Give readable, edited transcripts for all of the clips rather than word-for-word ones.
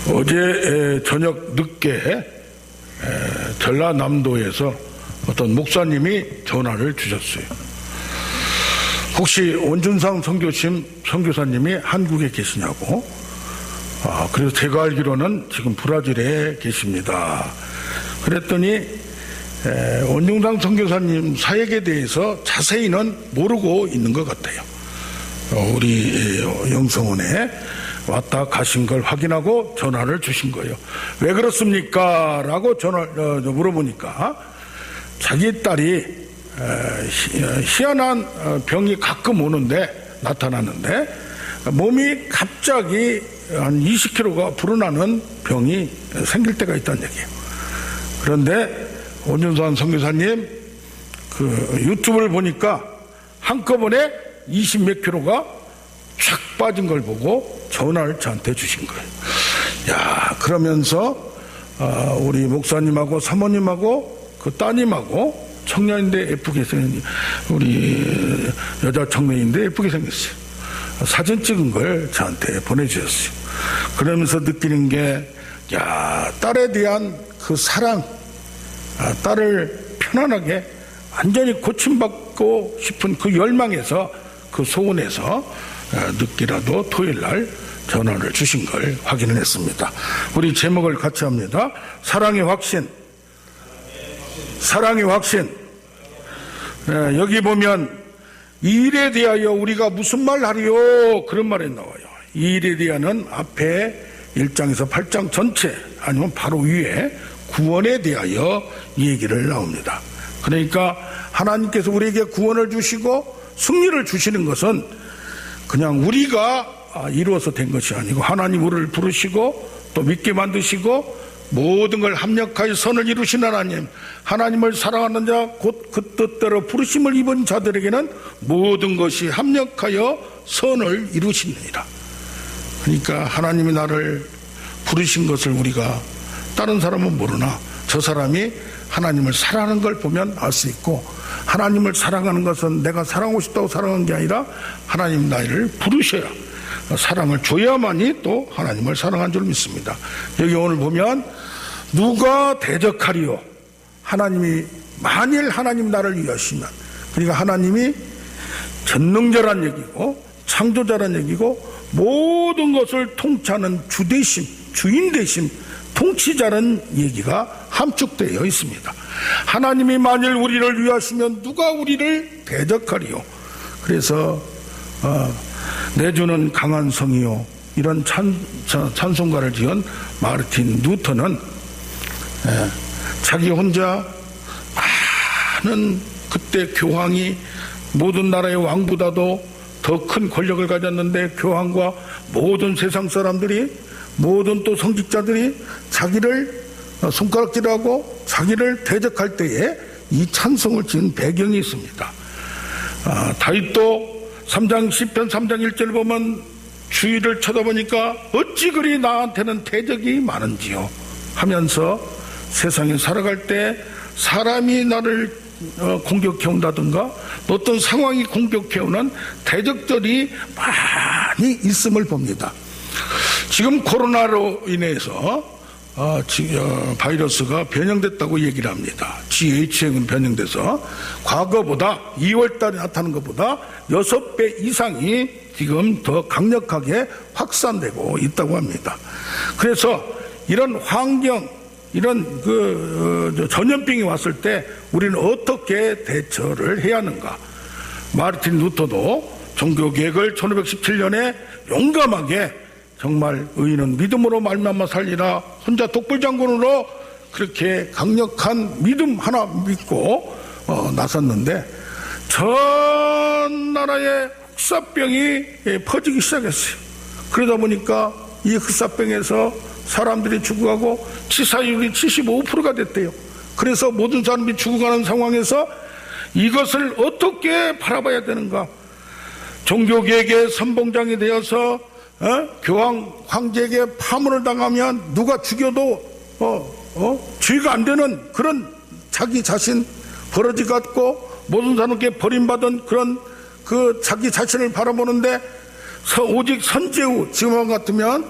어제 저녁 늦게 전라남도에서 어떤 목사님이 전화를 주셨어요. 혹시 원준상 선교사님이 한국에 계시냐고. 그래서 제가 알기로는 지금 브라질에 계십니다. 그랬더니 원준상 선교사님 사역에 대해서 자세히는 모르고 있는 것 같아요. 우리 영성원에 왔다 가신 걸 확인하고 전화를 주신 거예요. 왜 그렇습니까? 라고 물어보니까 자기 딸이 희한한 병이 가끔 나타나는데 몸이 갑자기 한 20kg가 불어나는 병이 생길 때가 있다는 얘기예요. 그런데 원준산 선교사님 그 유튜브를 보니까 한꺼번에 20몇 킬로가 쫙 빠진 걸 보고 전화를 저한테 주신 거예요. 야, 그러면서 우리 목사님하고 사모님하고 그 따님하고 청년인데 예쁘게 생긴 우리 여자 청년인데 예쁘게 생겼어요. 사진 찍은 걸 저한테 보내주셨어요. 그러면서 느끼는 게, 야, 딸에 대한 그 사랑, 딸을 편안하게 완전히 고침받고 싶은 그 열망에서, 그 소원에서 늦게라도 토요일날 전화를 주신 걸 확인을 했습니다. 우리 제목을 같이 합니다. 사랑의 확신. 사랑의 확신. 여기 보면 이 일에 대하여 우리가 무슨 말 하리요? 그런 말이 나와요. 이 일에 대하여는 앞에 1장에서 8장 전체 아니면 바로 위에 구원에 대하여 얘기를 나옵니다. 그러니까 하나님께서 우리에게 구원을 주시고 승리를 주시는 것은 그냥 우리가 이루어서 된 것이 아니고 하나님 우리를 부르시고 또 믿게 만드시고 모든 걸 합력하여 선을 이루신 하나님을 사랑하는 자 곧 그 뜻대로 부르심을 입은 자들에게는 모든 것이 합력하여 선을 이루시느니라. 그러니까 하나님이 나를 부르신 것을 우리가 다른 사람은 모르나 저 사람이 하나님을 사랑하는 걸 보면 알 수 있고, 하나님을 사랑하는 것은 내가 사랑하고 싶다고 사랑하는 게 아니라 하나님 나를 부르셔야, 사랑을 줘야만이 또 하나님을 사랑한 줄 믿습니다. 여기 오늘 보면 누가 대적하리요? 하나님이 만일 하나님 나를 위하시면, 그러니까 하나님이 전능자란 얘기고 창조자란 얘기고 모든 것을 통치하는 주대심, 주인대심, 통치자라는 얘기가 함축되어 있습니다. 하나님이 만일 우리를 위하시면 누가 우리를 대적하리요? 그래서 내주는 강한 성이요, 이런 찬송가를 지은 마르틴 루터는 자기 혼자 많은 그때 교황이 모든 나라의 왕보다도 더 큰 권력을 가졌는데 교황과 모든 세상 사람들이, 모든 또 성직자들이 자기를 손가락질하고 자기를 대적할 때에 이 찬송을 지은 배경이 있습니다. 다윗도 3장 10편 3장 1절 보면 주위를 쳐다보니까 어찌 그리 나한테는 대적이 많은지요 하면서 세상에 살아갈 때 사람이 나를 공격해온다든가 어떤 상황이 공격해오는 대적들이 많이 있음을 봅니다. 지금 코로나로 인해서 바이러스가 변형됐다고 얘기를 합니다. GHN 변형돼서 과거보다 2월달에 나타난 것보다 6배 이상이 지금 더 강력하게 확산되고 있다고 합니다. 그래서 이런 환경, 이런 전염병이 왔을 때 우리는 어떻게 대처를 해야 하는가? 마르틴 루터도 종교개혁을 1517년에 용감하게, 정말 의인은 믿음으로 말미암아 살리라, 혼자 독불장군으로 그렇게 강력한 믿음 하나 믿고 나섰는데 전 나라에 흑사병이 퍼지기 시작했어요. 그러다 보니까 이 흑사병에서 사람들이 죽어가고 치사율이 75%가 됐대요. 그래서 모든 사람들이 죽어가는 상황에서 이것을 어떻게 바라봐야 되는가? 종교개혁의 선봉장이 되어서 교황 황제에게 파문을 당하면 누가 죽여도 죄가 안 되는 그런 자기 자신 버러지 같고 모든 사람께 버림받은 그런 그 자기 자신을 바라보는데 오직 선제후, 지금 같으면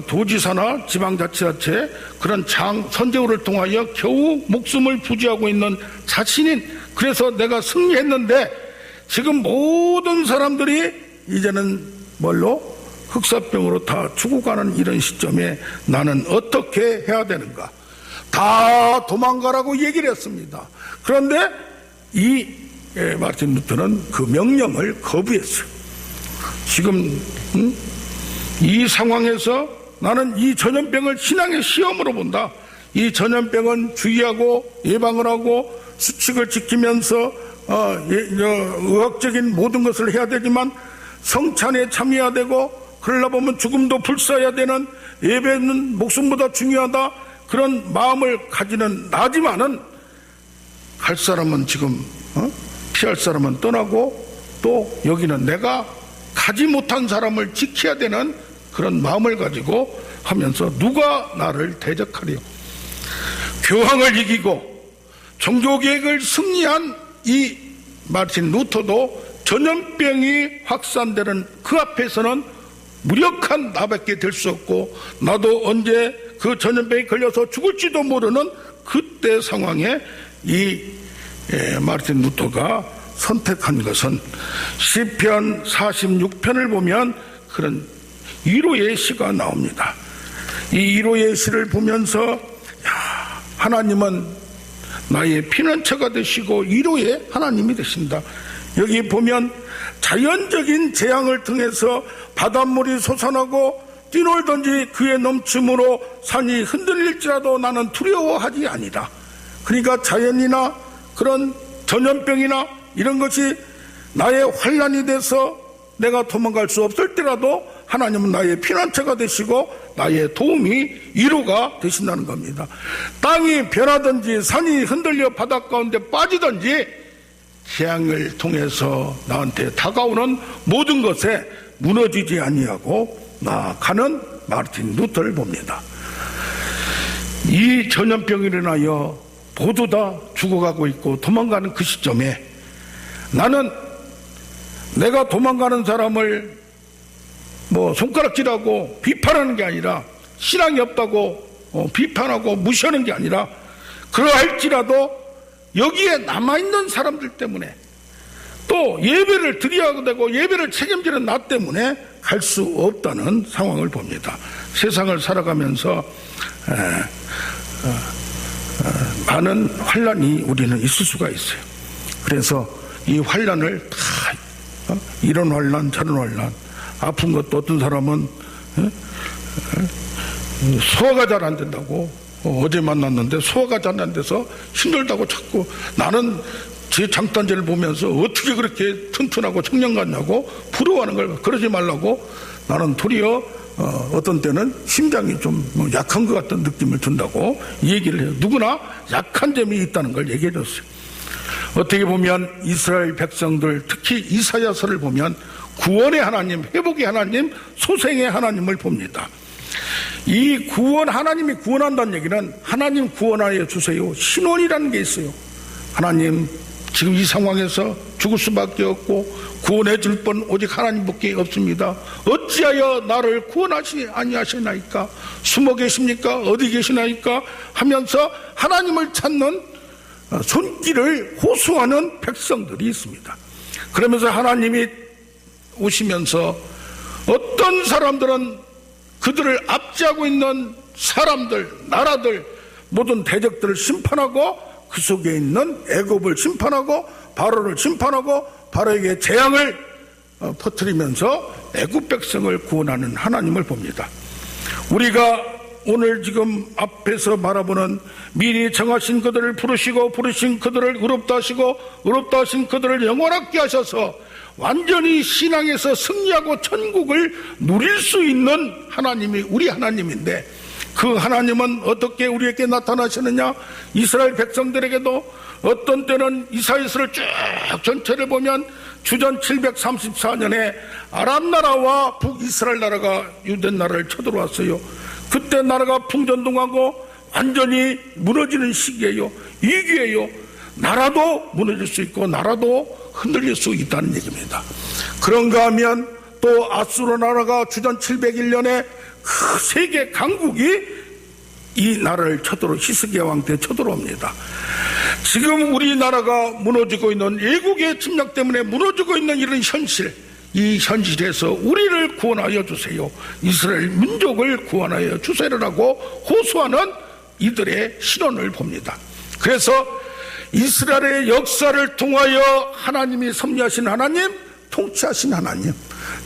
도지사나 지방자치단체 그런 선제후를 통하여 겨우 목숨을 부지하고 있는 자신인, 그래서 내가 승리했는데 지금 모든 사람들이 이제는 뭘로? 흑사병으로 다 죽어가는 이런 시점에 나는 어떻게 해야 되는가? 다 도망가라고 얘기를 했습니다. 그런데 이 마틴 루터는 그 명령을 거부했어요. 지금 이 상황에서 나는 이 전염병을 신앙의 시험으로 본다. 이 전염병은 주의하고 예방을 하고 수칙을 지키면서 의학적인 모든 것을 해야 되지만 성찬에 참여해야 되고, 그러려 보면 죽음도 불사해야 되는, 예배는 목숨보다 중요하다, 그런 마음을 가지는 나지만은 갈 사람은 지금 피할 사람은 떠나고, 또 여기는 내가 가지 못한 사람을 지켜야 되는 그런 마음을 가지고 하면서 누가 나를 대적하리요? 교황을 이기고 종교개혁을 승리한 이 마틴 루터도 전염병이 확산되는 그 앞에서는 무력한 나밖에 될 수 없고, 나도 언제 그 전염병에 걸려서 죽을지도 모르는 그때 상황에 이 마틴 루터가 선택한 것은 시편 46편을 보면 그런 위로의 시가 나옵니다. 이 위로의 시를 보면서 하나님은 나의 피난처가 되시고 위로의 하나님이 되신다. 여기 보면 자연적인 재앙을 통해서 바닷물이 솟아나고 뛰놀던지 그의 넘침으로 산이 흔들릴지라도 나는 두려워하지 아니라. 그러니까 자연이나 그런 전염병이나 이런 것이 나의 환난이 돼서 내가 도망갈 수 없을 때라도 하나님은 나의 피난처가 되시고 나의 도움이 위로가 되신다는 겁니다. 땅이 변하든지 산이 흔들려 바닷가운데 빠지든지 재앙을 통해서 나한테 다가오는 모든 것에 무너지지 아니하고 나아가는 마틴 루터를 봅니다. 이 전염병이 일어나여 모두 다 죽어가고 있고 도망가는 그 시점에 나는 내가 도망가는 사람을 손가락질하고 비판하는 게 아니라, 신앙이 없다고 비판하고 무시하는 게 아니라, 그러할지라도 여기에 남아있는 사람들 때문에, 또 예배를 드려야 되고 예배를 책임지는 나 때문에 갈 수 없다는 상황을 봅니다. 세상을 살아가면서 많은 환난이 우리는 있을 수가 있어요. 그래서 이 환난을 다 이런 환난 저런 환난, 아픈 것도 어떤 사람은 소화가 잘 안 된다고, 어제 만났는데 소화가 잘 안 돼서 힘들다고 자꾸, 나는 제 장단지를 보면서 어떻게 그렇게 튼튼하고 청량 같냐고 부러워하는 걸, 그러지 말라고. 나는 도리어 어떤 때는 심장이 좀 약한 것 같은 느낌을 준다고 얘기를 해요. 누구나 약한 점이 있다는 걸 얘기해 줬어요. 어떻게 보면 이스라엘 백성들, 특히 이사야서를 보면 구원의 하나님, 회복의 하나님, 소생의 하나님을 봅니다. 이 구원, 하나님이 구원한다는 얘기는 하나님 구원하여 주세요, 신원이라는 게 있어요. 하나님 지금 이 상황에서 죽을 수밖에 없고 구원해 줄 분 오직 하나님밖에 없습니다. 어찌하여 나를 구원하시 아니하시나이까? 숨어 계십니까? 어디 계시나이까? 하면서 하나님을 찾는 손길을 호소하는 백성들이 있습니다. 그러면서 하나님이 오시면서 어떤 사람들은 그들을 압제하고 있는 사람들, 나라들, 모든 대적들을 심판하고 그 속에 있는 애굽을 심판하고 바로를 심판하고 바로에게 재앙을 퍼뜨리면서 애굽 백성을 구원하는 하나님을 봅니다. 우리가 오늘 지금 앞에서 바라보는 미리 정하신 그들을 부르시고 부르신 그들을 의롭다 하시고 의롭다 하신 그들을 영원하게 하셔서 완전히 신앙에서 승리하고 천국을 누릴 수 있는 하나님이 우리 하나님인데, 그 하나님은 어떻게 우리에게 나타나시느냐? 이스라엘 백성들에게도 어떤 때는 이사야서를 쭉 전체를 보면 주전 734년에 아람 나라와 북이스라엘 나라가 유대 나라를 쳐들어왔어요. 그때 나라가 풍전등하고 완전히 무너지는 시기예요. 위기예요. 나라도 무너질 수 있고 나라도 흔들릴 수 있다는 얘기입니다. 그런가 하면 또 아수르 나라가 주전 701년에 그 세계 강국이 이 나라를 쳐들어 히스기야 왕 때 쳐들어옵니다. 지금 우리나라가 무너지고 있는 외국의 침략 때문에 무너지고 있는 이런 현실, 이 현실에서 우리를 구원하여 주세요, 이스라엘 민족을 구원하여 주세요라고 호소하는 이들의 신원을 봅니다. 그래서 이스라엘의 역사를 통하여 하나님이 섭리하신 하나님, 통치하신 하나님,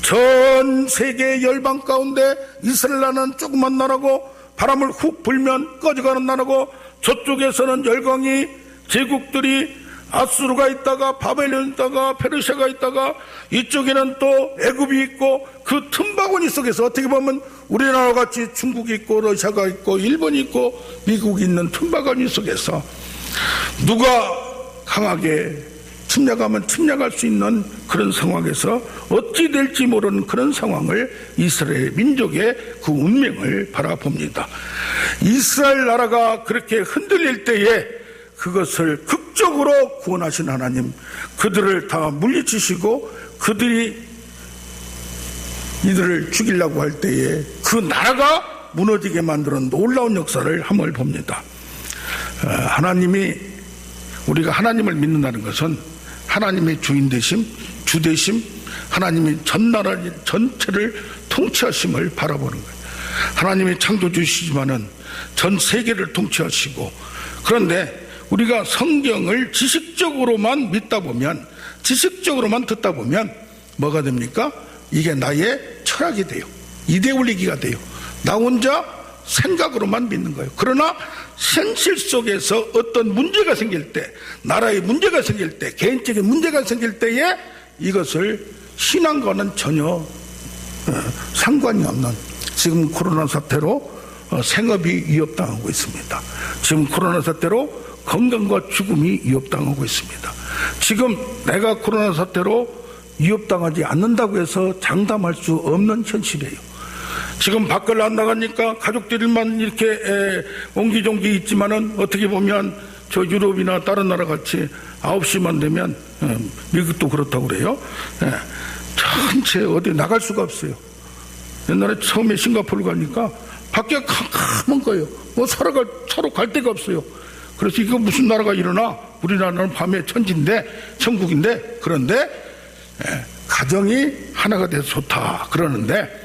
전 세계 열방 가운데 이스라엘 나라는 조그만 나라고 바람을 훅 불면 꺼져가는 나라고, 저쪽에서는 열강이 제국들이 아수르가 있다가 바벨론 있다가 페르시아가 있다가 이쪽에는 또 애굽이 있고, 그 틈바구니 속에서 어떻게 보면 우리나라 같이 중국이 있고 러시아가 있고 일본이 있고 미국이 있는 틈바구니 속에서 누가 강하게 침략하면 침략할 수 있는 그런 상황에서 어찌 될지 모르는 그런 상황을 이스라엘 민족의 그 운명을 바라봅니다. 이스라엘 나라가 그렇게 흔들릴 때에 그것을 극적으로 구원하신 하나님, 그들을 다 물리치시고 그들이 이들을 죽이려고 할 때에 그 나라가 무너지게 만드는 놀라운 역사를 한번 봅니다. 하나님이, 우리가 하나님을 믿는다는 것은 하나님의 주인 되심, 주 되심, 하나님이 전 나라 전체를 통치하심을 바라보는 거예요. 하나님이 창조주시지만은 전 세계를 통치하시고, 그런데 우리가 성경을 지식적으로만 믿다 보면, 지식적으로만 듣다 보면 뭐가 됩니까? 이게 나의 철학이 돼요. 이데올리기가 돼요. 나 혼자 생각으로만 믿는 거예요. 그러나 현실 속에서 어떤 문제가 생길 때, 나라의 문제가 생길 때, 개인적인 문제가 생길 때에 이것을 신앙과는 전혀 상관이 없는, 지금 코로나 사태로 생업이 위협당하고 있습니다. 지금 코로나 사태로 건강과 죽음이 위협당하고 있습니다. 지금 내가 코로나 사태로 위협당하지 않는다고 해서 장담할 수 없는 현실이에요. 지금 밖을 안 나가니까 가족들만 이렇게 옹기종기 있지만은 어떻게 보면 저 유럽이나 다른 나라 같이 9시만 되면, 미국도 그렇다고 그래요. 전체 어디 나갈 수가 없어요. 옛날에 처음에 싱가포르 가니까 밖에 캄캄한 거예요. 뭐 서로 갈 데가 없어요. 그래서 이거 무슨 나라가 일어나? 우리나라는 밤에 천지인데, 천국인데, 그런데 가정이 하나가 돼서 좋다 그러는데,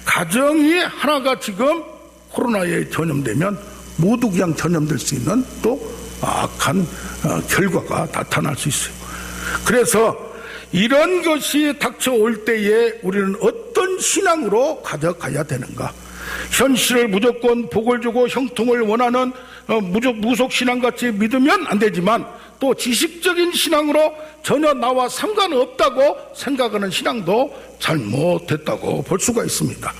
가정이 하나가 지금 코로나에 전염되면 모두 그냥 전염될 수 있는 또 악한 결과가 나타날 수 있어요. 그래서 이런 것이 닥쳐올 때에 우리는 어떤 신앙으로 가져가야 되는가? 현실을 무조건 복을 주고 형통을 원하는 무속 신앙같이 믿으면 안 되지만, 또 지식적인 신앙으로 전혀 나와 상관없다고 생각하는 신앙도 잘못됐다고 볼 수가 있습니다.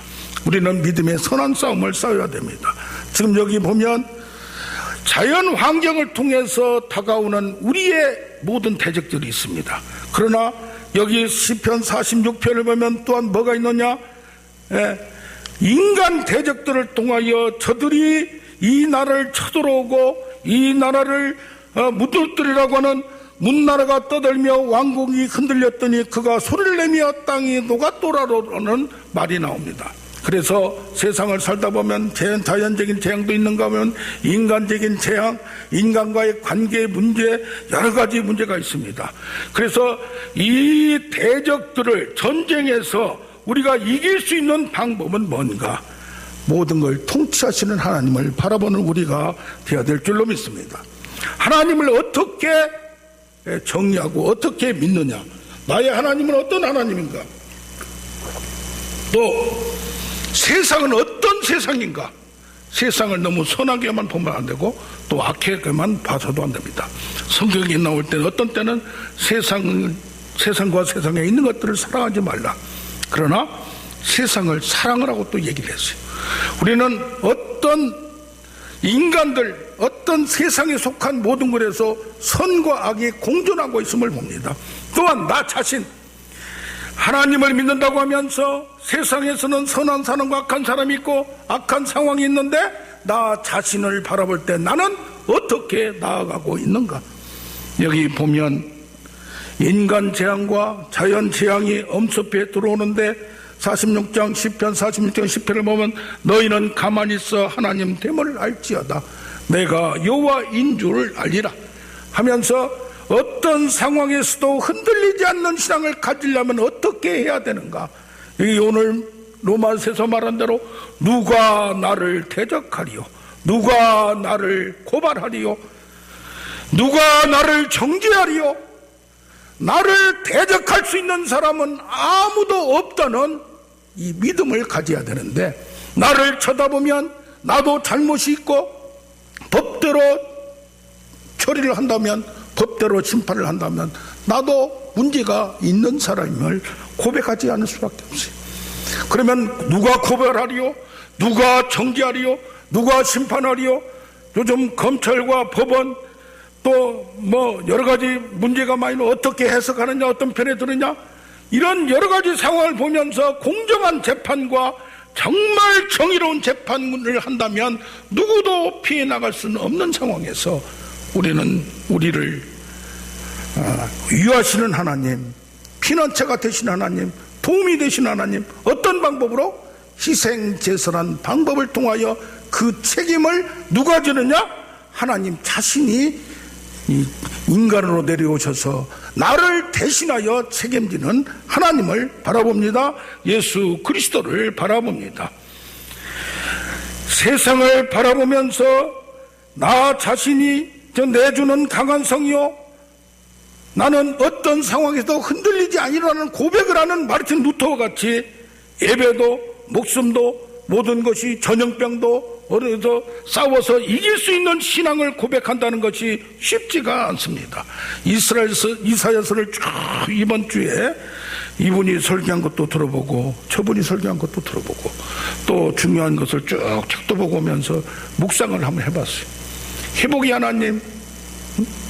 우리는 믿음의 선한 싸움을 싸워야 됩니다. 지금 여기 보면 자연 환경을 통해서 다가오는 우리의 모든 대적들이 있습니다. 그러나 여기 시편 46편을 보면 또한 뭐가 있느냐? 인간 대적들을 통하여 저들이 이 나라를 쳐들어오고 이 나라를 무너뜨리라고 하는, 문나라가 떠들며 왕국이 흔들렸더니 그가 소리를 내며 땅이 녹아돌아오라는 말이 나옵니다. 그래서 세상을 살다 보면 자연적인 재앙도 있는가 하면 인간적인 재앙, 인간과의 관계 문제, 여러 가지 문제가 있습니다. 그래서 이 대적들을 전쟁에서 우리가 이길 수 있는 방법은 뭔가? 모든 걸 통치하시는 하나님을 바라보는 우리가 되어야 될 줄로 믿습니다. 하나님을 어떻게 정의하고 어떻게 믿느냐? 나의 하나님은 어떤 하나님인가? 또 세상은 어떤 세상인가? 세상을 너무 선하게만 보면 안 되고 또 악하게만 봐서도 안 됩니다. 성경에 나올 때는 어떤 때는 세상과 세상에 있는 것들을 사랑하지 말라. 그러나 세상을 사랑을 하고 또 얘기를 했어요. 우리는 어떤 인간들, 어떤 세상에 속한 모든 것에서 선과 악이 공존하고 있음을 봅니다. 또한 나 자신, 하나님을 믿는다고 하면서 세상에서는 선한 사람과 악한 사람이 있고 악한 상황이 있는데 나 자신을 바라볼 때 나는 어떻게 나아가고 있는가? 여기 보면 인간 재앙과 자연 재앙이 엄습해 들어오는데 46장 10편 46장 10편을 보면 너희는 가만히 있어 하나님 됨을 알지어다. 내가 여호와인 줄 알리라 하면서 어떤 상황에서도 흔들리지 않는 신앙을 가지려면 어떻게 해야 되는가? 여기 오늘 로마서에서 말한 대로 누가 나를 대적하리요? 누가 나를 고발하리요? 누가 나를 정죄하리요? 나를 대적할 수 있는 사람은 아무도 없다는 이 믿음을 가져야 되는데, 나를 쳐다보면 나도 잘못이 있고 법대로 처리를 한다면, 법대로 심판을 한다면 나도 문제가 있는 사람임을 고백하지 않을 수밖에 없어요. 그러면 누가 고발하리요? 누가 정죄하리요? 누가 심판하리요? 요즘 검찰과 법원 또 뭐 여러 가지 문제가 많이 어떻게 해석하느냐, 어떤 편에 들으냐, 이런 여러 가지 상황을 보면서 공정한 재판과 정말 정의로운 재판을 한다면 누구도 피해 나갈 수는 없는 상황에서 우리를 위하시는 하나님, 피난처가 되신 하나님, 도움이 되신 하나님, 어떤 방법으로? 희생제사란 방법을 통하여 그 책임을 누가 지느냐? 하나님 자신이 인간으로 내려오셔서 나를 대신하여 책임지는 하나님을 바라봅니다. 예수 그리스도를 바라봅니다. 세상을 바라보면서 나 자신이 내주는 강한 성이요, 나는 어떤 상황에서도 흔들리지 아니라는 고백을 하는 마르틴 루터와 같이 예배도 목숨도 모든 것이 전염병도 어디서 싸워서 이길 수 있는 신앙을 고백한다는 것이 쉽지가 않습니다. 이사야서를 쭉 이번 주에 이분이 설교한 것도 들어보고 저분이 설교한 것도 들어보고 또 중요한 것을 쭉 책도 보고 오면서 묵상을 한번 해봤어요. 회복의 하나님,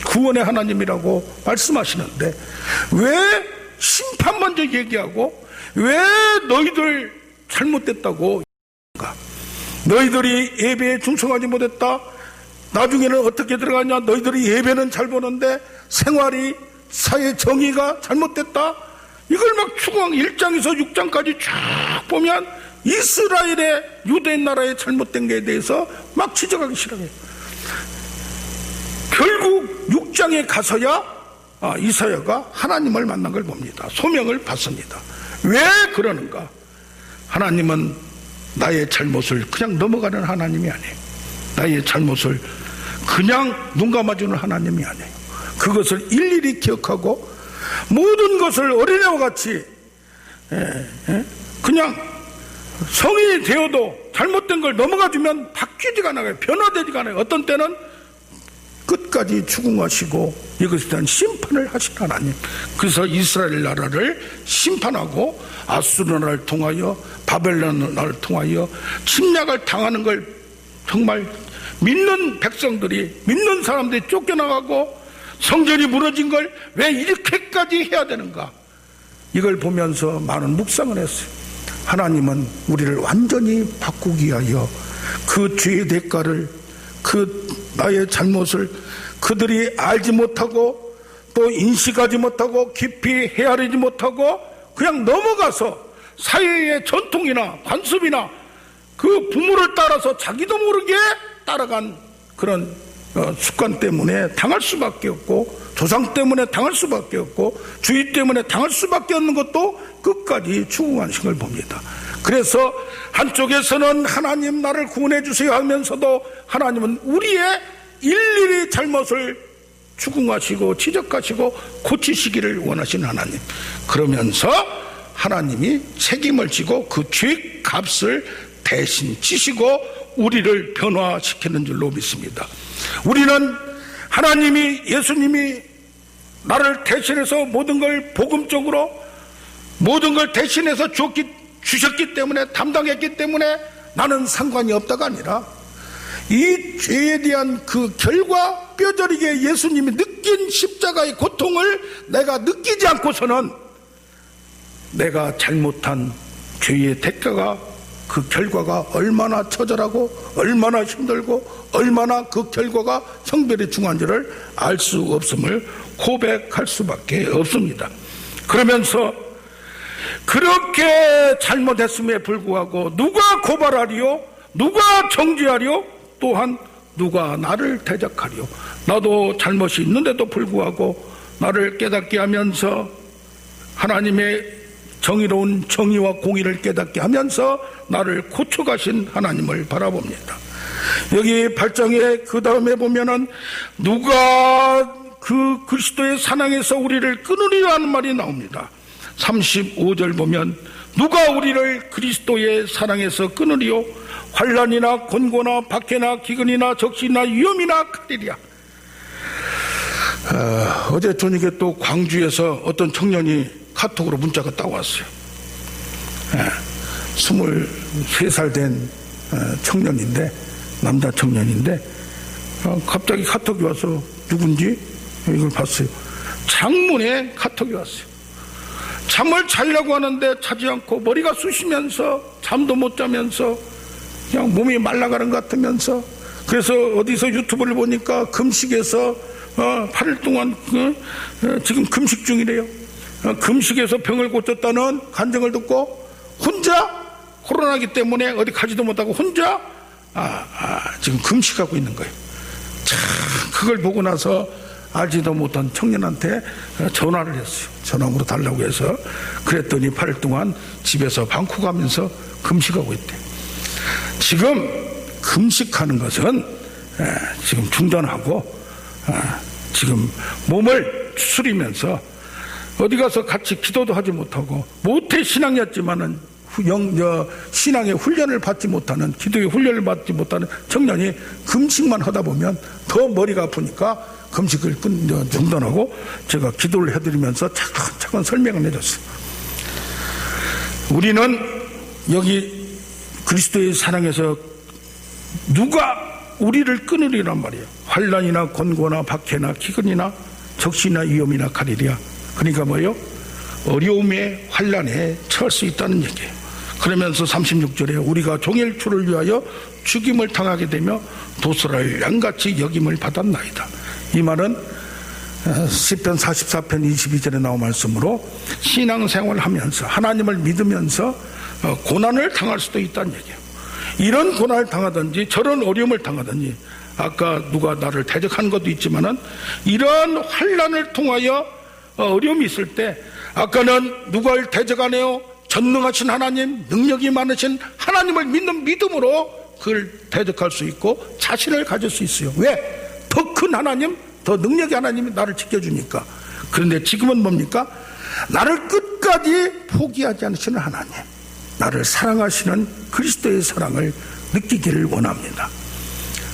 구원의 하나님이라고 말씀하시는데 왜 심판 먼저 얘기하고 왜 너희들 잘못됐다고? 너희들이 예배에 충성하지 못했다. 나중에는 어떻게 들어가냐? 너희들이 예배는 잘 보는데 생활이, 사회 정의가 잘못됐다. 이걸 막 추구한 1장에서 6장까지 쫙 보면 이스라엘의 유대인 나라의 잘못된 것에 대해서 막 지적하기 시작해요. 결국 6장에 가서야 이사야가 하나님을 만난 걸 봅니다. 소명을 받습니다. 왜 그러는가? 하나님은 나의 잘못을 그냥 넘어가는 하나님이 아니에요. 나의 잘못을 그냥 눈 감아주는 하나님이 아니에요. 그것을 일일이 기억하고 모든 것을 어린애와 같이 그냥 성인이 되어도 잘못된 걸 넘어가주면 바뀌지가 않아요. 변화되지가 않아요. 어떤 때는 끝까지 추궁하시고 이것에 대한 심판을 하신 하나님. 그래서 이스라엘 나라를 심판하고 아수르 나라를 통하여 바벨론 나라를 통하여 침략을 당하는 걸 정말 믿는 백성들이, 믿는 사람들이 쫓겨나가고 성전이 무너진 걸 왜 이렇게까지 해야 되는가? 이걸 보면서 많은 묵상을 했어요. 하나님은 우리를 완전히 바꾸기 위하여 그 죄의 대가를, 그 나의 잘못을 그들이 알지 못하고 또 인식하지 못하고 깊이 헤아리지 못하고 그냥 넘어가서 사회의 전통이나 관습이나 그 부모를 따라서 자기도 모르게 따라간 그런 습관 때문에 당할 수밖에 없고, 조상 때문에 당할 수밖에 없고, 주의 때문에 당할 수밖에 없는 것도 끝까지 추궁하신 걸 봅니다. 그래서 한쪽에서는 하나님 나를 구원해 주세요 하면서도 하나님은 우리의 일일이 잘못을 추궁하시고 지적하시고 고치시기를 원하시는 하나님. 그러면서 하나님이 책임을 지고 그 죄 값을 대신 지시고 우리를 변화시키는 줄로 믿습니다. 우리는 하나님이, 예수님이 나를 대신해서 모든 걸 복음적으로 모든 걸 대신해서 주셨기 때문에, 담당했기 때문에 나는 상관이 없다가 아니라 이 죄에 대한 그 결과 뼈저리게 예수님이 느낀 십자가의 고통을 내가 느끼지 않고서는 내가 잘못한 죄의 대가가, 그 결과가 얼마나 처절하고 얼마나 힘들고 얼마나 그 결과가 성별이 중요한지를 알 수 없음을 고백할 수밖에 없습니다. 그러면서 그렇게 잘못했음에 불구하고 누가 고발하리요? 누가 정죄하리요? 또한 누가 나를 대적하리요? 나도 잘못이 있는데도 불구하고 나를 깨닫게 하면서 하나님의 정의로운 정의와 공의를 깨닫게 하면서 나를 고쳐가신 하나님을 바라봅니다. 여기 8장에 그 다음에 보면은 누가 그 그리스도의 사랑에서 우리를 끊으리라 하는 말이 나옵니다. 35절 보면 누가 우리를 그리스도의 사랑에서 끊으리요? 환난이나 곤고나 박해나 기근이나 적시나 위험이나 칼이랴. 어제 저녁에 또 광주에서 어떤 청년이 카톡으로 문자가 딱 왔어요. 23살 된 청년인데, 남자 청년인데 갑자기 카톡이 와서 누군지 이걸 봤어요. 장문에 카톡이 왔어요. 잠을 자려고 하는데 자지 않고 머리가 쑤시면서 잠도 못 자면서 그냥 몸이 말라가는 것 같으면서, 그래서 어디서 유튜브를 보니까 금식에서 8일 동안 지금 금식 중이래요. 금식에서 병을 고쳤다는 간증을 듣고 혼자 코로나기 때문에 어디 가지도 못하고 혼자 지금 금식하고 있는 거예요. 참, 그걸 보고 나서 알지도 못한 청년한테 전화를 했어요. 전화번호 달라고 해서. 그랬더니 8일 동안 집에서 방콕 가면서 금식하고 있대요. 지금 금식하는 것은 지금 중단하고 지금 몸을 추스리면서 어디 가서 같이 기도도 하지 못하고 모태 신앙이었지만은 신앙의 훈련을 받지 못하는, 기도의 훈련을 받지 못하는 청년이 금식만 하다 보면 더 머리가 아프니까 금식을 중단하고 제가 기도를 해드리면서 차근차근 설명을 해줬어요. 우리는 여기 그리스도의 사랑에서 누가 우리를 끊으리란 말이에요. 환난이나 곤고나 박해나 기근이나 적시나 위험이나 칼이랴. 그러니까 뭐예요? 어려움에 환난에 처할 수 있다는 얘기예요. 그러면서 36절에 우리가 종일초를 위하여 죽임을 당하게 되며 도수를 양같이 여김을 받았나이다. 이 말은 시편 44편 22절에 나온 말씀으로 신앙생활을 하면서 하나님을 믿으면서 고난을 당할 수도 있다는 얘기예요. 이런 고난을 당하든지 저런 어려움을 당하든지, 아까 누가 나를 대적한 것도 있지만은 이런 환난을 통하여 어려움이 있을 때, 아까는 누가를 대적하네요? 전능하신 하나님, 능력이 많으신 하나님을 믿는 믿음으로 그걸 대적할 수 있고 자신을 가질 수 있어요. 왜? 더 큰 하나님, 더 능력의 하나님이 나를 지켜주니까. 그런데 지금은 뭡니까? 나를 끝까지 포기하지 않으시는 하나님, 나를 사랑하시는 그리스도의 사랑을 느끼기를 원합니다.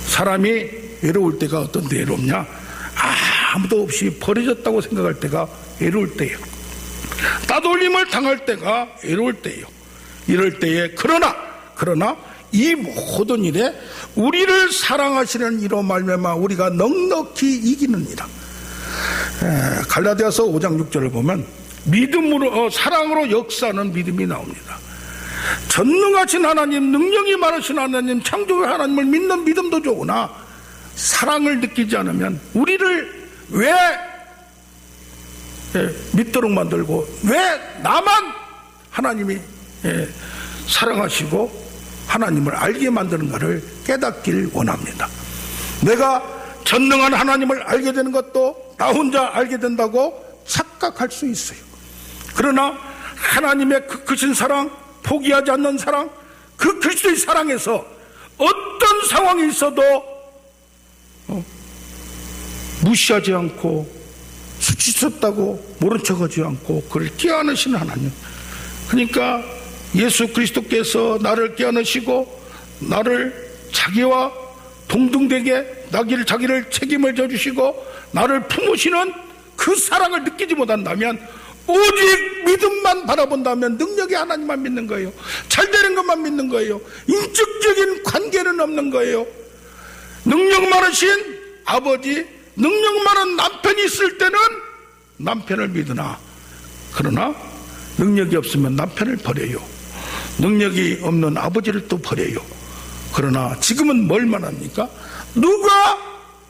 사람이 외로울 때가 어떤 때 외롭냐? 아무도 없이 버려졌다고 생각할 때가 외로울 때예요. 따돌림을 당할 때가 외로울 때예요. 이럴 때에 그러나 이 모든 일에 우리를 사랑하시는 이로 말미암아 우리가 넉넉히 이기느니라. 갈라디아서 5장 6절을 보면 믿음으로 사랑으로 역사하는 믿음이 나옵니다. 전능하신 하나님, 능력이 많으신 하나님, 창조의 하나님을 믿는 믿음도 좋으나 사랑을 느끼지 않으면 우리를 왜 믿도록 만들고 왜 나만 하나님이 사랑하시고 하나님을 알게 만드는가를 깨닫길 원합니다. 내가 전능한 하나님을 알게 되는 것도 나 혼자 알게 된다고 착각할 수 있어요. 그러나 하나님의 그 크신 사랑, 포기하지 않는 사랑, 그 그리스도의 사랑에서 어떤 상황이 있어도 무시하지 않고 수치스럽다고 모른 척하지 않고 그를 깨어내시는 하나님. 그러니까 예수 그리스도께서 나를 깨어내시고 나를 자기와 동등되게 자기를 책임을 져주시고 나를 품으시는 그 사랑을 느끼지 못한다면, 오직 믿음만 바라본다면 능력의 하나님만 믿는 거예요. 잘 되는 것만 믿는 거예요. 인격적인 관계는 없는 거예요. 능력 많으신 아버지, 능력 많은 남편이 있을 때는 남편을 믿으나, 그러나 능력이 없으면 남편을 버려요. 능력이 없는 아버지를 또 버려요. 그러나 지금은 뭘만 합니까? 누가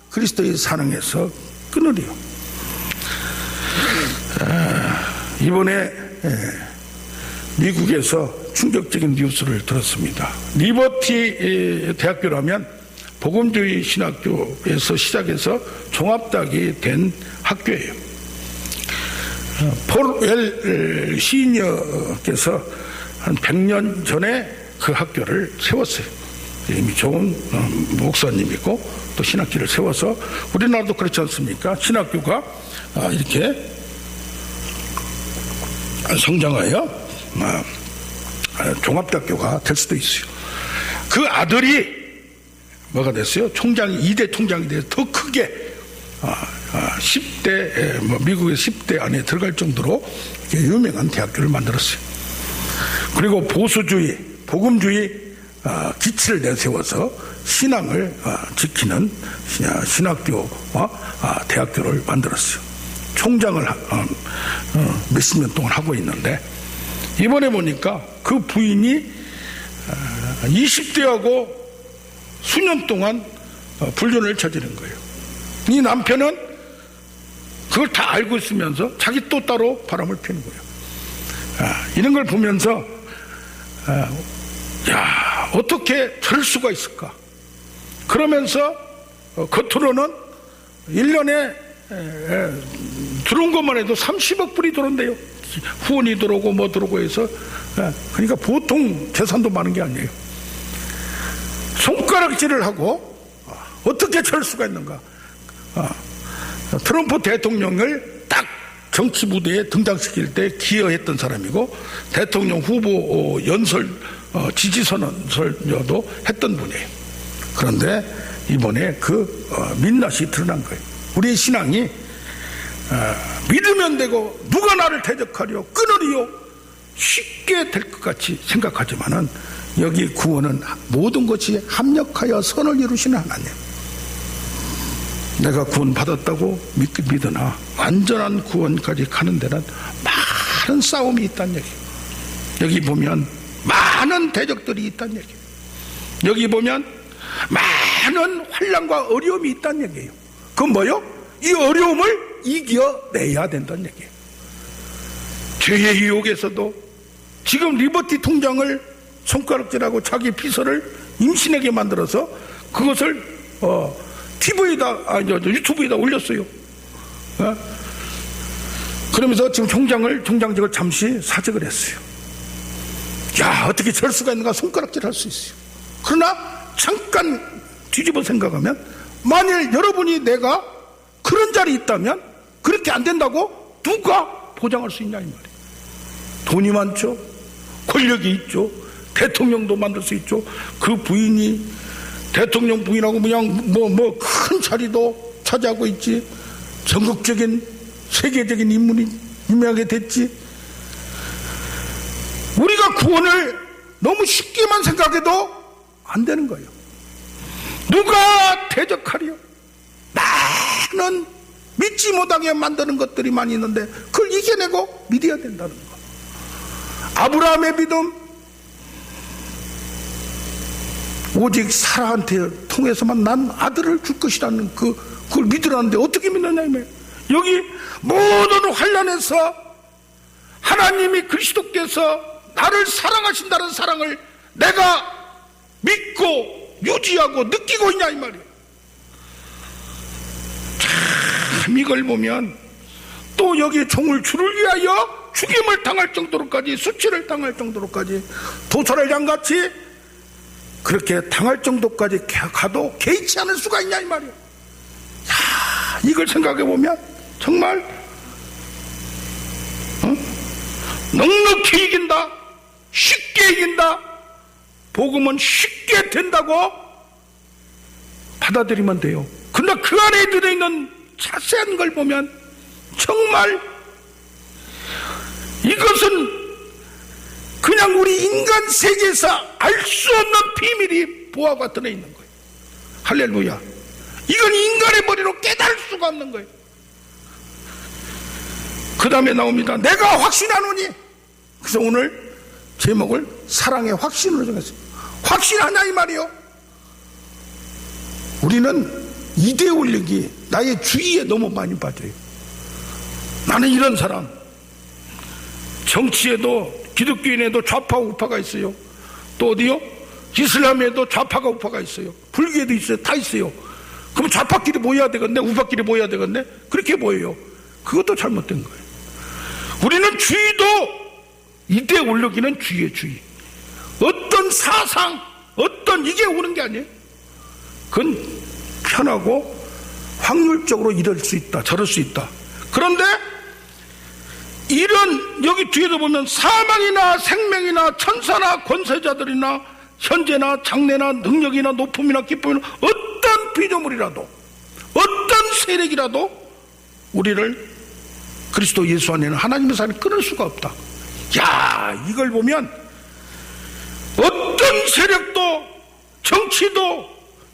그리스도의 사랑에서 끊으리요? 이번에 미국에서 충격적인 뉴스를 들었습니다. 리버티 대학교라면 복음주의 신학교에서 시작해서 종합대학이 된 학교예요. 폴 웰 시니어께서 한 100년 전에 그 학교를 세웠어요. 이미 좋은 목사님이고 또 신학교를 세워서, 우리나라도 그렇지 않습니까? 신학교가 이렇게 성장하여 종합대학교가 될 수도 있어요. 그 아들이 뭐가 됐어요? 총장이, 2대 총장이 돼서 더 크게 10대, 미국의 10대 안에 들어갈 정도로 유명한 대학교를 만들었어요. 그리고 보수주의, 복음주의 기치를 내세워서 신앙을 지키는 신학교와 대학교를 만들었어요. 총장을 몇십 년 동안 하고 있는데, 이번에 보니까 그 부인이 20대하고 수년 동안 불륜을 저지른 거예요. 이 남편은 그걸 다 알고 있으면서 자기 또 따로 바람을 피는 거예요. 이런 걸 보면서 어떻게 저럴 수가 있을까? 그러면서 겉으로는 1년에 들어온 것만 해도 30억 불이 들어온대요. 후원이 들어오고 뭐 들어오고 해서. 그러니까 보통 재산도 많은 게 아니에요. 손가락질을 하고 어떻게 저럴 수가 있는가? 트럼프 대통령을 딱 정치 무대에 등장시킬 때 기여했던 사람이고, 대통령 후보 연설 지지 선언도 했던 분이에요. 그런데 이번에 그 민낯이 드러난 거예요. 우리의 신앙이 믿으면 되고 누가 나를 대적하려 끊으리요 쉽게 될 것 같이 생각하지만은, 여기 구원은 모든 것이 합력하여 선을 이루시는 하나님. 내가 구원 받았다고 믿으나 완전한 구원까지 가는 데는 많은 싸움이 있다는 얘기예요. 여기 보면 많은 대적들이 있다는 얘기예요. 여기 보면 많은 환난과 어려움이 있다는 얘기예요. 그건 뭐요? 이 어려움을 이겨내야 된다는 얘기예요. 죄의 유혹에서도 지금 리버티 통장을 손가락질하고 자기 비서를 임신하게 만들어서 그것을 유튜브에다 올렸어요. 그러면서 지금 총장직을 잠시 사직을 했어요. 어떻게 저럴 수가 있는가? 손가락질 할 수 있어요. 그러나 잠깐 뒤집어 생각하면, 만일 여러분이 내가 그런 자리에 있다면 그렇게 안 된다고 누가 보장할 수 있냐 이 말이에요. 돈이 많죠. 권력이 있죠. 대통령도 만들 수 있죠. 그 부인이 대통령 부인하고 그냥 큰 자리도 차지하고 있지. 전국적인 세계적인 인물이 유명하게 됐지. 우리가 구원을 너무 쉽게만 생각해도 안 되는 거예요. 누가 대적하려? 많은 믿지 못하게 만드는 것들이 많이 있는데 그걸 이겨내고 믿어야 된다는 거. 아브라함의 믿음, 오직 사라한테 통해서만 난 아들을 줄 것이라는 그걸 믿으라는데 어떻게 믿느냐 이거예요. 여기 모든 환난에서 하나님이 그리스도께서 나를 사랑하신다는 사랑을 내가 믿고 유지하고 느끼고 있냐 이 말이에요. 참 이걸 보면 또 여기 종을 주를 위하여 죽임을 당할 정도로까지, 수치를 당할 정도로까지, 도살을 양같이 그렇게 당할 정도까지 가도 개의치 않을 수가 있냐 이 말이에요. 이걸 생각해 보면 정말 넉넉히 이긴다, 쉽게 이긴다, 복음은 쉽게 된다고 받아들이면 돼요. 그러나 그 안에 들어있는 자세한 걸 보면 정말 이것은 그냥 우리 인간 세계에서 알 수 없는 비밀이 보화가 들어있는 거예요. 할렐루야. 이건 인간의 머리로 깨달을 수가 없는 거예요. 그 다음에 나옵니다. 내가 확신하노니. 그래서 오늘 제목을 사랑의 확신으로 정했어요. 확신하냐 이 말이요. 우리는 이데올로기, 나의 주의에 너무 많이 빠져요. 나는 이런 사람, 정치에도 기독교인에도 좌파 우파가 있어요. 또 어디요? 이슬람에도 좌파가 우파가 있어요. 불교에도 있어요. 다 있어요. 그럼 좌파끼리 모여야 되겠네? 우파끼리 모여야 되겠네? 그렇게 모여요. 그것도 잘못된 거예요. 우리는 주의도 이데올로기는 주의예요. 주의. 어떤 사상, 어떤 이게 오는 게 아니에요. 그건 편하고 확률적으로 이럴 수 있다, 저럴 수 있다. 그런데 이런 여기 뒤에도 보면 사망이나 생명이나 천사나 권세자들이나 현재나 장래나 능력이나 높음이나 기쁨이나 어떤 피조물이라도 어떤 세력이라도 우리를 그리스도 예수 안에는 하나님의 사랑을 끊을 수가 없다. 야, 이걸 보면 어떤 세력도 정치도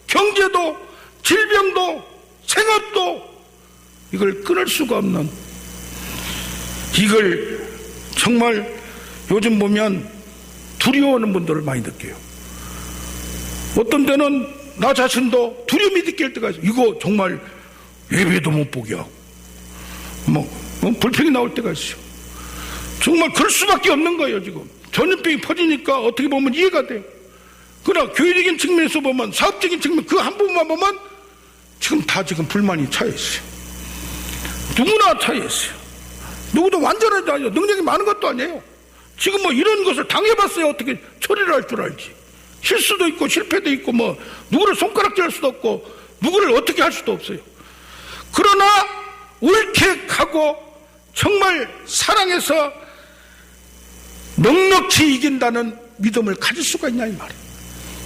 경제도 질병도 생업도 이걸 끊을 수가 없는, 이걸 정말 요즘 보면 두려워하는 분들을 많이 느껴요. 어떤 때는 나 자신도 두려움이 느낄 때가 있어요. 이거 정말 예배도 못 보게 하고 불평이 나올 때가 있어요. 정말 그럴 수밖에 없는 거예요. 지금 전염병이 퍼지니까 어떻게 보면 이해가 돼요. 그러나 교회적인 측면에서 보면, 사업적인 측면 그 한 부분만 보면 지금 다 지금 불만이 차여 있어요. 누구나 차여 있어요. 누구도 완전하지 않아요. 능력이 많은 것도 아니에요. 지금 뭐 이런 것을 당해봤어야 어떻게 처리를 할 줄 알지. 실수도 있고 실패도 있고 뭐 누구를 손가락질할 수도 없고 누구를 어떻게 할 수도 없어요. 그러나 옳게 가고 정말 사랑해서 넉넉히 이긴다는 믿음을 가질 수가 있냐 이 말이에요.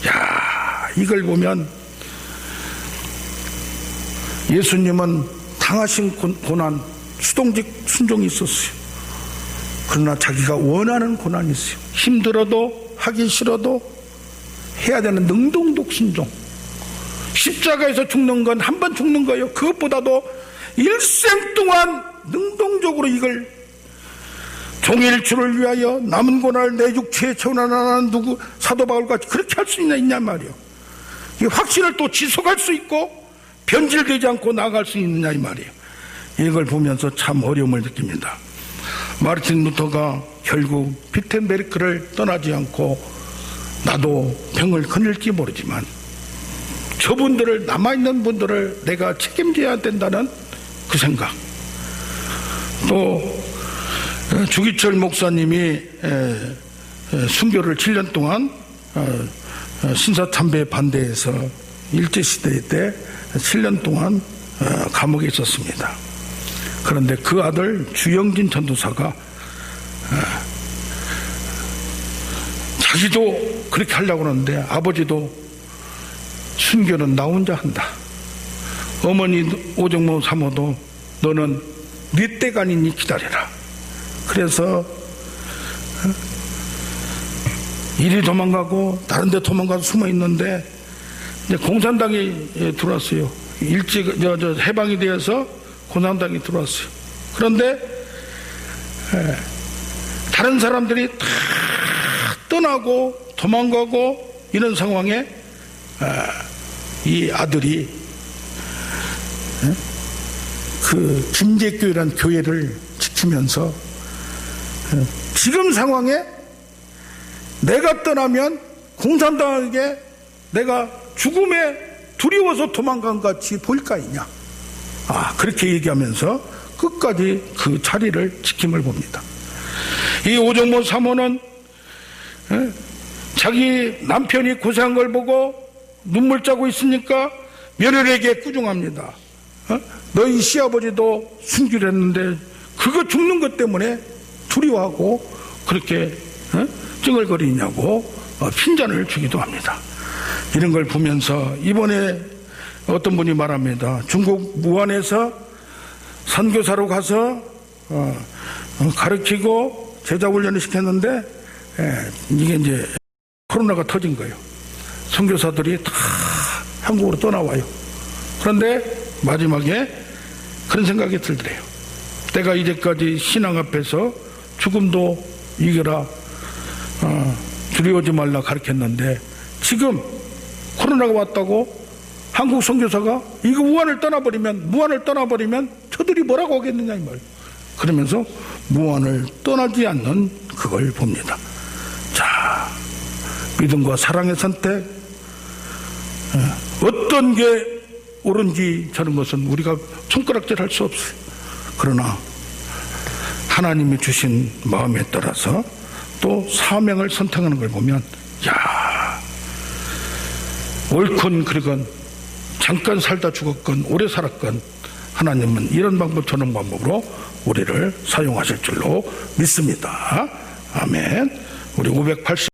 야, 이걸 보면 예수님은 당하신 고난, 수동적 순종이 있었어요. 그러나 자기가 원하는 고난이 있어요. 힘들어도 하기 싫어도 해야 되는 능동적 순종. 십자가에서 죽는 건 한 번 죽는 거예요. 그것보다도 일생 동안 능동적으로 이걸 종일주를 위하여 남은 고난을 내 육체에 채워나가는 누구 사도 바울같이 그렇게 할 수 있냐 말이에요. 이 확신을 또 지속할 수 있고 변질되지 않고 나아갈 수 있느냐 이 말이에요. 이걸 보면서 참 어려움을 느낍니다. 마르틴 루터가 결국 비텐베르크를 떠나지 않고 나도 병을 거닐지 모르지만 저분들을, 남아있는 분들을 내가 책임져야 된다는 그 생각. 또 주기철 목사님이 순교를 7년 동안 신사참배 반대해서 일제시대 때 7년 동안 감옥에 있었습니다. 그런데 그 아들 주영진 전도사가 자기도 그렇게 하려고 하는데 아버지도 순교는 나 혼자 한다. 어머니 오정모 사모도 너는 네 때가 아니니 기다려라. 그래서 이리 도망가고 다른 데 도망가서 숨어 있는데 이제 공산당이 들어왔어요. 일찍 해방이 되어서 공산당이 들어왔어요. 그런데 다른 사람들이 다 떠나고 도망가고 이런 상황에 이 아들이 그 김제교회라는 교회를 지키면서 지금 상황에 내가 떠나면 공산당에게 내가 죽음에 두려워서 도망간 것 같이 보일 거 아니냐. 그렇게 얘기하면서 끝까지 그 자리를 지킴을 봅니다. 이 오정모 사모는 자기 남편이 고생한 걸 보고 눈물 짜고 있으니까 며느리에게 꾸중합니다. 너희 시아버지도 순교를 했는데 그거 죽는 것 때문에 두려워하고 그렇게 찡얼거리냐고 핀잔을 주기도 합니다. 이런 걸 보면서 이번에 어떤 분이 말합니다. 중국 무안에서 선교사로 가서 가르치고 제자훈련을 시켰는데 이게 이제 코로나가 터진 거예요. 선교사들이 다 한국으로 떠나와요. 그런데 마지막에 그런 생각이 들더래요. 내가 이제까지 신앙 앞에서 죽음도 이겨라, 두려워하지 말라 가르쳤는데 지금 코로나가 왔다고 한국 선교사가 이거 무안을 떠나버리면 저들이 뭐라고 하겠느냐 이 말. 그러면서 무안을 떠나지 않는 그걸 봅니다. 자, 믿음과 사랑의 선택, 어떤 게 옳은지 저런 것은 우리가 손가락질 할 수 없어요. 그러나 하나님이 주신 마음에 따라서 또 사명을 선택하는 걸 보면, 야, 옳건 그르건 잠깐 살다 죽었건 오래 살았건 하나님은 이런 방법 저런 방법으로 우리를 사용하실 줄로 믿습니다. 아멘. 우리 580